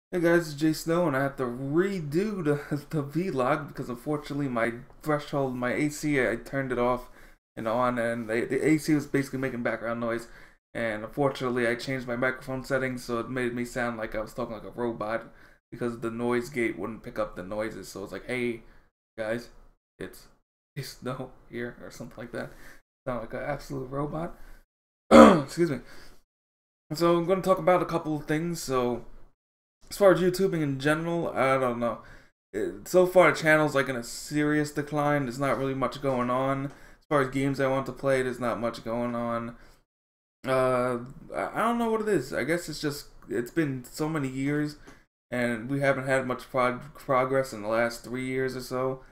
Hey guys, it's Jsnow, and I have to redo the vlog because unfortunately my threshold, my AC, I turned it off and on, and the AC was basically making background noise. And unfortunately, I changed my microphone settings, so it made me sound like I was talking like a robot because the noise gate wouldn't pick up the noises. So it's like, hey guys, it's Jsnow here or something like that. Sound like an absolute robot. Excuse me. So I'm going to talk about a couple of things. So as far as YouTubing in general, I don't know. So far, the channel's like in a serious decline. There's not really much going on. As far as games I want to play, there's not much going on. I don't know what it is. I guess it's been so many years, and we haven't had much progress in the last 3 years or so.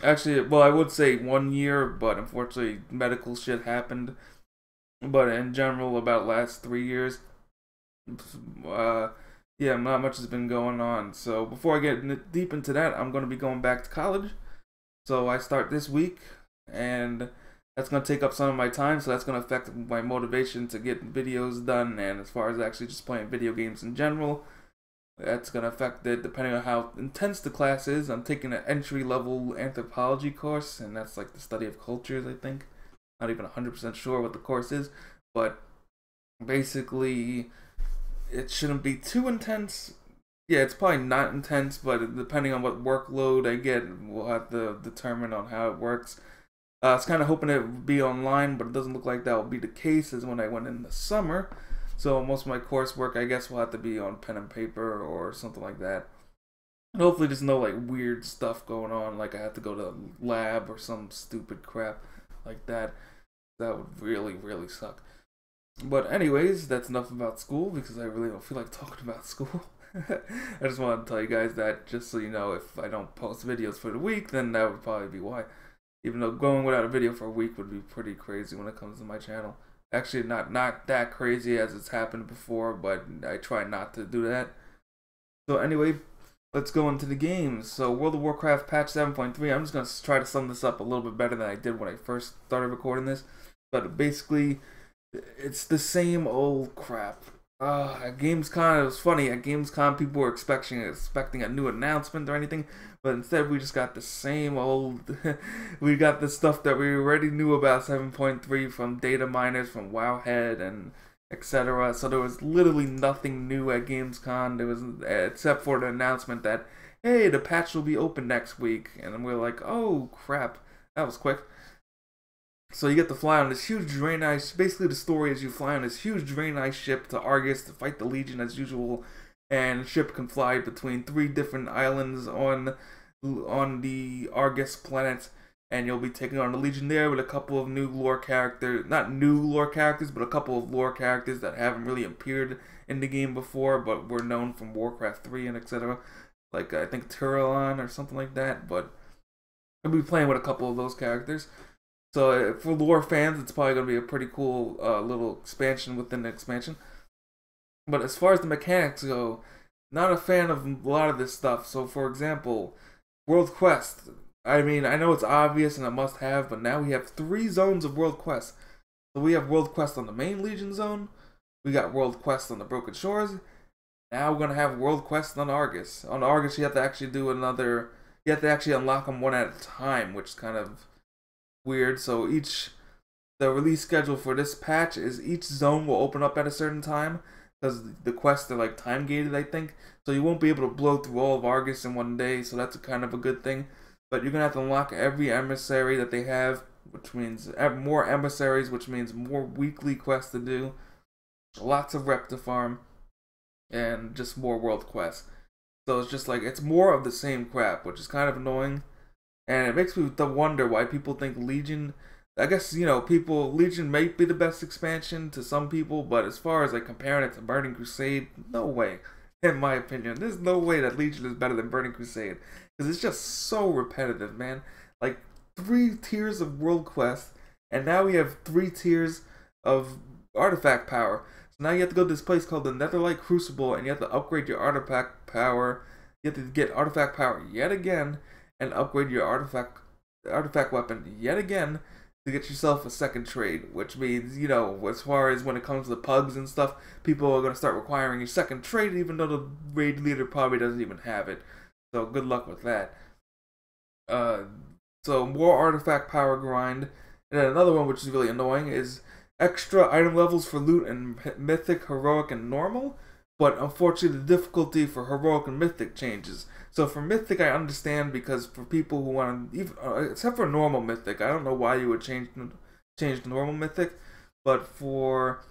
Actually, well, I would say 1 year, but unfortunately, medical shit happened. But in general, about last 3 years, yeah, not much has been going on. So before I get deep into that, I'm going to be going back to college. So I start this week, and that's going to take up some of my time. So that's going to affect my motivation to get videos done. And as far as actually just playing video games in general, that's going to affect it depending on how intense the class is. I'm taking an entry-level anthropology course, and that's like the study of cultures, I think. Not even 100% sure what the course is, but basically it shouldn't be too intense. Yeah, it's probably not intense, but depending on what workload I get, we'll have to determine on how it works. I was kind of hoping it would be online, but it doesn't look like that will be the case as when I went in the summer. So most of my coursework, I guess, will have to be on pen and paper or something like that. And hopefully there's no like weird stuff going on, like I have to go to a lab or some stupid crap like that. That would really, really suck. But anyways, that's enough about school because I really don't feel like talking about school. I just wanted to tell you guys that just so you know, if I don't post videos for the week, then that would probably be why. Even though going without a video for a week would be pretty crazy when it comes to my channel. Actually, not that crazy as it's happened before, but I try not to do that. So anyway, let's go into the games. So World of Warcraft patch 7.3, I'm just going to try to sum this up a little bit better than I did when I first started recording this. But basically, it's the same old crap. At Gamescom, it was funny. At Gamescom, people were expecting a new announcement or anything, but instead we just got the same old. We got the stuff that we already knew about 7.3 from data miners, from Wowhead, and etc. So there was literally nothing new at Gamescom. There was except for the announcement that hey, the patch will be open next week, and we're like, oh crap, that was quick. So you get to fly on this huge drain ice. Basically, the story is you fly on this huge drain ice ship to Argus to fight the Legion as usual, and the ship can fly between 3 different islands on the Argus planet, and you'll be taking on the Legion there with a couple of new lore characters. Not new lore characters, but a couple of lore characters that haven't really appeared in the game before, but were known from Warcraft 3 and etc. Like, I think Turalon or something like that, but I'll be playing with a couple of those characters. So for lore fans, it's probably going to be a pretty cool little expansion within the expansion. But as far as the mechanics go, not a fan of a lot of this stuff. So for example, World Quest. I mean, I know it's obvious and a must-have, but now we have 3 zones of World Quest. So we have World Quest on the main Legion zone. We got World Quest on the Broken Shores. Now we're going to have World Quest on Argus. On Argus, you have to actually do another. You have to actually unlock them one at a time, which is kind of weird. So the release schedule for this patch is each zone will open up at a certain time because the quests are like time gated, I think. So you won't be able to blow through all of Argus in one day, so that's kind of a good thing. But you're gonna have to unlock every emissary that they have, which means more emissaries, which means more weekly quests to do, lots of rep to farm, and just more world quests. So it's just like it's more of the same crap, which is kind of annoying. And it makes me wonder why people think Legion. I guess, you know, Legion may be the best expansion to some people, but as far as like comparing it to Burning Crusade, no way. In my opinion, there's no way that Legion is better than Burning Crusade because it's just so repetitive, man. Like 3 tiers of World Quest, and now we have 3 tiers of artifact power. So now you have to go to this place called the Netherlight Crucible, and you have to upgrade your artifact power. You have to get artifact power yet again, and upgrade your artifact weapon yet again to get yourself a second trade, which means, you know, as far as when it comes to pugs and stuff, people are going to start requiring your second trade, even though the raid leader probably doesn't even have it. So good luck with that. So more artifact power grind. And then another one which is really annoying is extra item levels for loot and mythic, heroic, and normal. But unfortunately, the difficulty for heroic and mythic changes. So for mythic, I understand, because for people who want to, even except for normal mythic, I don't know why you would change the normal mythic. But for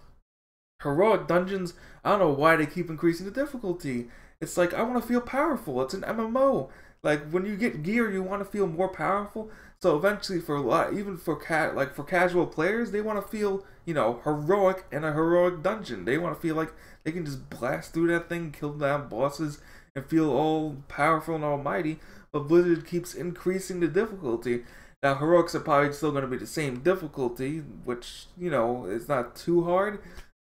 heroic dungeons, I don't know why they keep increasing the difficulty. It's like, I want to feel powerful. It's an MMO. Like, when you get gear, you want to feel more powerful. So eventually, for a lot, even for casual players, they want to feel, you know, heroic in a heroic dungeon. They want to feel like they can just blast through that thing, kill down bosses, and feel all powerful and almighty. But Blizzard keeps increasing the difficulty. Now, heroics are probably still going to be the same difficulty, which, you know, is not too hard.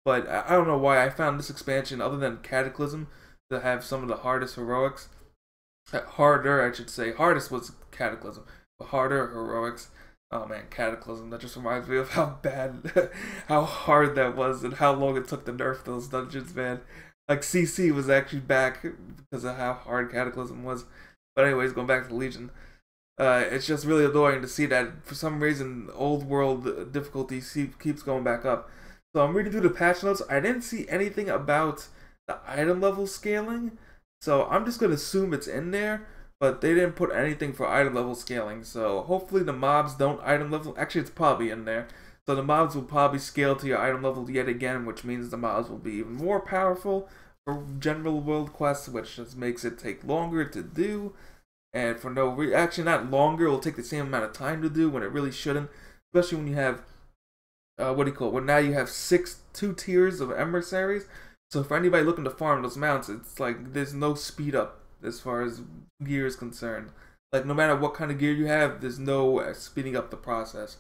But I don't know why I found this expansion, other than Cataclysm, to have some of the hardest heroics. Harder, I should say. Hardest was Cataclysm. But harder heroics. Oh man, Cataclysm. That just reminds me of how bad, how hard that was, and how long it took to nerf those dungeons, man. Like, CC was actually back because of how hard Cataclysm was. But anyways, going back to Legion. It's just really annoying to see that for some reason old world difficulty keeps going back up. So I'm reading through the patch notes. I didn't see anything about the item level scaling. So I'm just going to assume it's in there, but they didn't put anything for item level scaling. So hopefully the mobs don't item level. Actually, it's probably in there. So the mobs will probably scale to your item level yet again, which means the mobs will be even more powerful for general world quests, which just makes it take longer to do. And for no reason, actually not longer, it will take the same amount of time to do when it really shouldn't. Especially when you have, well, now you have 2 tiers of emissaries. So for anybody looking to farm those mounts, it's like there's no speed up as far as gear is concerned. Like, no matter what kind of gear you have, there's no speeding up the process.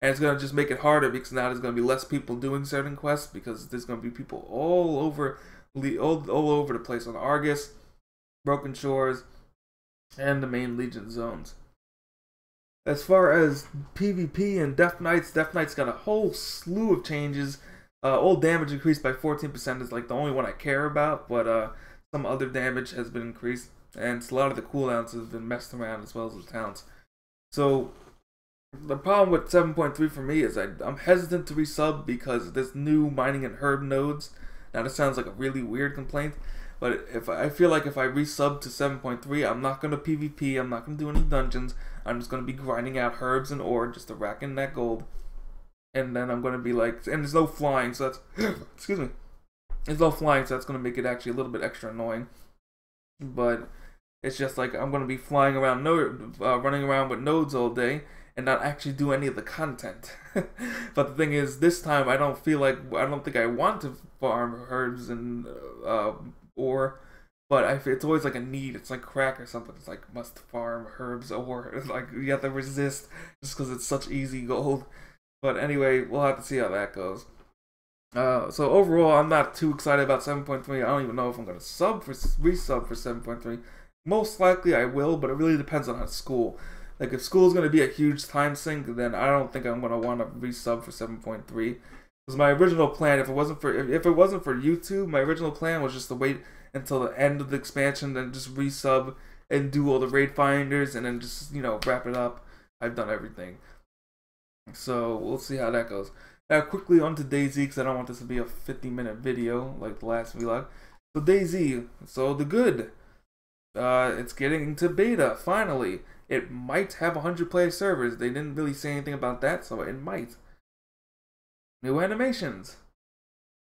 And it's going to just make it harder, because now there's going to be less people doing certain quests, because there's going to be people all over the place on Argus, Broken Shores, and the main Legion zones. As far as PvP and Death Knights got a whole slew of changes. Old damage increased by 14% is like the only one I care about, but some other damage has been increased, and a lot of the cooldowns have been messed around, as well as the towns. So the problem with 7.3 for me is I'm hesitant to resub because there's new mining and herb nodes. Now this sounds like a really weird complaint, but I feel like if I resub to 7.3, I'm not going to PvP, I'm not going to do any dungeons, I'm just going to be grinding out herbs and ore just to rack in that gold. And then I'm going to be like, and there's no flying, so that's, excuse me, there's no flying, so that's going to make it actually a little bit extra annoying. But it's just like, I'm going to be flying around, running around with nodes all day, and not actually do any of the content. But the thing is, this time I don't think I want to farm herbs and ore, but it's always like a need. It's like crack or something. It's like, must farm herbs or it's like you have to resist just because it's such easy gold. But anyway, we'll have to see how that goes. So overall, I'm not too excited about 7.3. I don't even know if I'm going to resub for 7.3. Most likely I will, but it really depends on school. Like, if school is going to be a huge time sink, then I don't think I'm going to want to resub for 7.3. Because my original plan, if it wasn't for YouTube, my original plan was just to wait until the end of the expansion, then just resub and do all the raid finders, and then just, you know, wrap it up. I've done everything. So we'll see how that goes. Now quickly on to Dayz, because I don't want this to be a 50-minute video like the last vlog. So Dayz, so the good. It's getting into beta, finally. It might have 100 player servers. They didn't really say anything about that, so it might. New animations.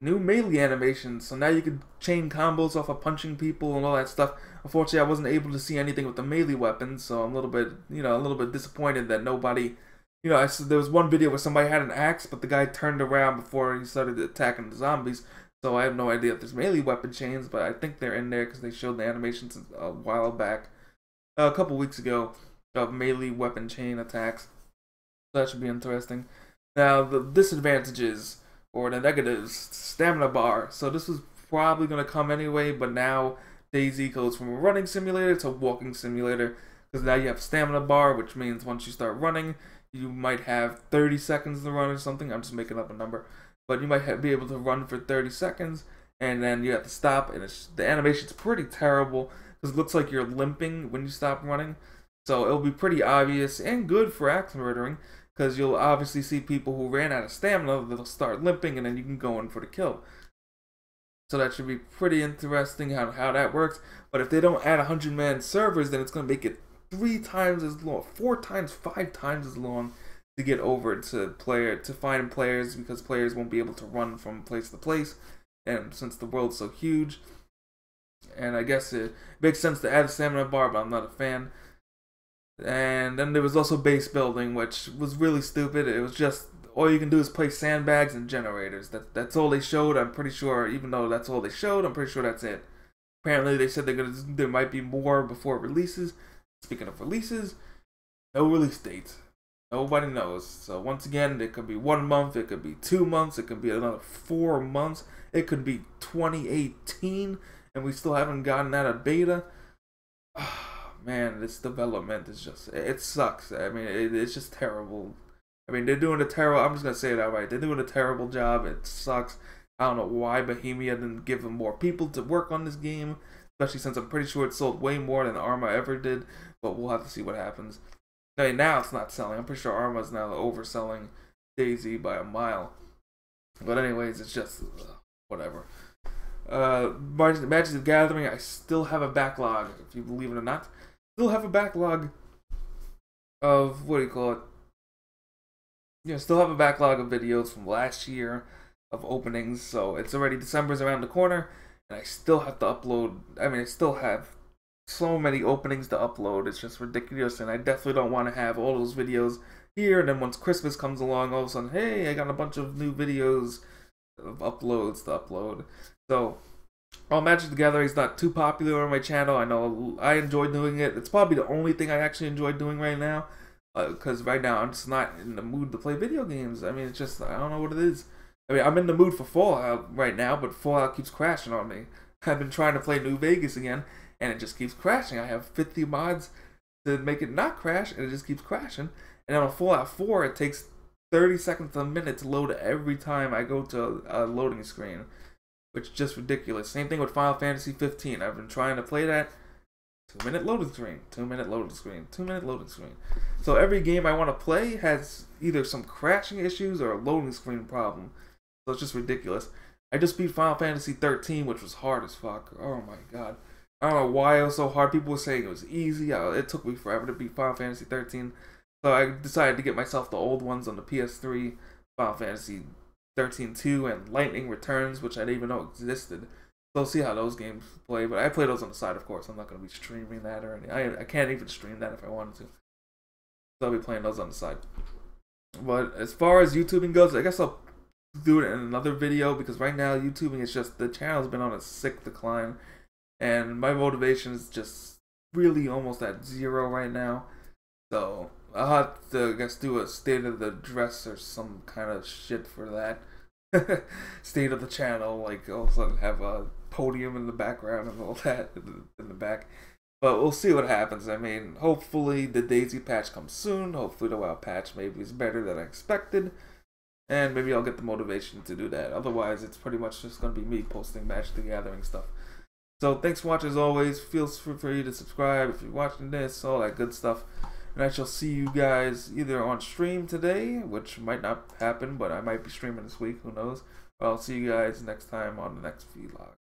New melee animations. So now you can chain combos off of punching people and all that stuff. Unfortunately, I wasn't able to see anything with the melee weapons, so I'm a little bit disappointed that nobody... You know, there was one video where somebody had an axe, but the guy turned around before he started attacking the zombies. So I have no idea if there's melee weapon chains, but I think they're in there because they showed the animations a while back, a couple weeks ago, of melee weapon chain attacks. That should be interesting. Now, the disadvantages, or the negatives, stamina bar. So this was probably going to come anyway, but now Dayz goes from a running simulator to a walking simulator. Because now you have stamina bar, which means once you start running, you might have 30 seconds to run or something. I'm just making up a number. But you might be able to run for 30 seconds, and then you have to stop, and the animation's pretty terrible, because it looks like you're limping when you stop running. So it'll be pretty obvious and good for axe murdering, because you'll obviously see people who ran out of stamina, they'll start limping, and then you can go in for the kill. So that should be pretty interesting how that works. But if they don't add 100-man servers, then it's going to make it 3 times as long, 4 times, 5 times as long to get over to find players, because players won't be able to run from place to place. And since the world's so huge, and I guess it makes sense to add a stamina bar, but I'm not a fan. And then there was also base building, which was really stupid. It was just all you can do is place sandbags and generators. That's all they showed. I'm pretty sure, even though that's all they showed, I'm pretty sure that's it. Apparently, they said there might be more before it releases. Speaking of releases, no release date. Nobody knows. So once again, it could be 1 month, it could be 2 months, it could be another 4 months, it could be 2018, and we still haven't gotten out of beta. Oh, man, this development is just, it sucks. I mean, it's just terrible. I mean, they're doing a terrible, I'm just going to say it outright, they're doing a terrible job. It sucks. I don't know why Bohemia didn't give them more people to work on this game, especially since I'm pretty sure it sold way more than Arma ever did, but we'll have to see what happens. I mean, now it's not selling. I'm pretty sure Arma's now overselling DayZ by a mile. But anyways, it's just, whatever. Magic the Gathering, I still have a backlog, if you believe it or not. Still have a backlog of, what do you call it? Yeah, still have a backlog of videos from last year of openings, so it's already December's around the corner, and I still have to upload. I mean, I still have so many openings to upload. It's just ridiculous, and I definitely don't want to have all those videos here, and then once Christmas comes along, all of a sudden, hey, I got a bunch of new videos of uploads to upload. So, while Magic the Gathering is not too popular on my channel, I know I enjoy doing it. It's probably the only thing I actually enjoy doing right now, because right now I'm just not in the mood to play video games. I mean, it's just, I don't know what it is. I mean, I'm in the mood for Fallout right now, but Fallout keeps crashing on me. I've been trying to play New Vegas again, and it just keeps crashing. I have 50 mods to make it not crash, and it just keeps crashing. And on Fallout 4, it takes 30 seconds to a minute to load every time I go to a loading screen, which is just ridiculous. Same thing with Final Fantasy 15. I've been trying to play that. 2-minute loading screen, 2-minute loading screen, 2-minute loading screen. So every game I want to play has either some crashing issues or a loading screen problem. So it's just ridiculous. I just beat Final Fantasy 13, which was hard as fuck. Oh my god. I don't know why it was so hard. People were saying it was easy. It took me forever to beat Final Fantasy 13. So I decided to get myself the old ones on the PS3, Final Fantasy 13-2 and Lightning Returns, which I didn't even know existed. So we'll see how those games play. But I play those on the side, of course. I'm not going to be streaming that or anything. I can't even stream that if I wanted to. So I'll be playing those on the side. But as far as YouTubing goes, I guess I'll do it in another video, because right now YouTubing is just, the channel's been on a sick decline, and my motivation is just really almost at 0 right now. So I'll have to, I guess, do a state of the dress or some kind of shit for that. State of the channel, like all of a sudden have a podium in the background and all that in the back. But we'll see what happens. I mean, hopefully the DayZ patch comes soon. Hopefully the WoW patch maybe is better than I expected. And maybe I'll get the motivation to do that. Otherwise, it's pretty much just going to be me posting Magic the Gathering stuff. So, thanks for watching as always. Feel free to subscribe if you're watching this, all that good stuff. And I shall see you guys either on stream today, which might not happen, but I might be streaming this week, who knows. Or I'll see you guys next time on the next vlog.